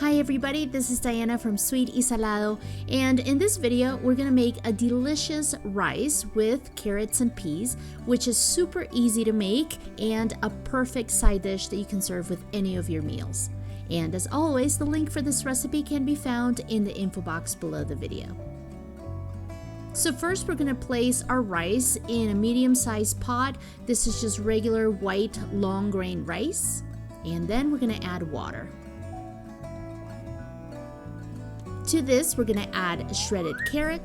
Hi everybody, this is Diana from sweetysalado, and in this video we're gonna make a delicious rice with carrots and peas, which is super easy to make and a perfect side dish that you can serve with any of your meals. And as always, the link for this recipe can be found in the info box below the video. So first we're gonna place our rice in a medium-sized pot. This is just regular white long grain rice, and then we're gonna add water. To this, we're gonna add a shredded carrot,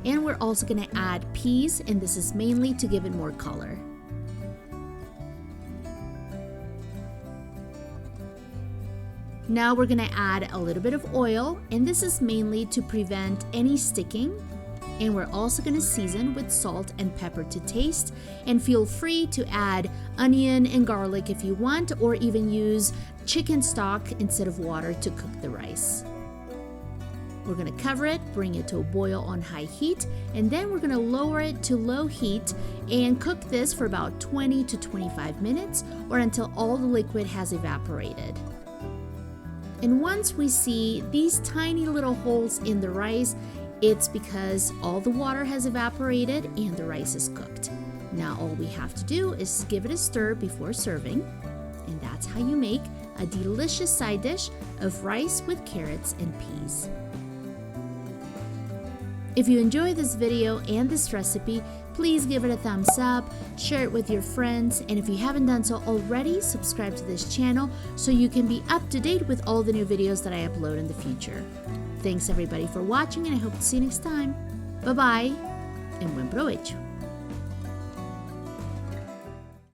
and we're also gonna add peas, and this is mainly to give it more color. Now we're gonna add a little bit of oil, and this is mainly to prevent any sticking. And we're also gonna season with salt and pepper to taste, and feel free to add onion and garlic if you want, or even use chicken stock instead of water to cook the rice. We're gonna cover it, bring it to a boil on high heat, and then we're gonna lower it to low heat and cook this for about 20 to 25 minutes or until all the liquid has evaporated. And once we see these tiny little holes in the rice, it's because all the water has evaporated and the rice is cooked. Now all we have to do is give it a stir before serving, and that's how you make a delicious side dish of rice with carrots and peas. If you enjoy this video and this recipe, please give it a thumbs up, share it with your friends, and if you haven't done so already, subscribe to this channel so you can be up to date with all the new videos that I upload in the future. Thanks everybody for watching, and I hope to see you next time. Bye bye, and buen provecho.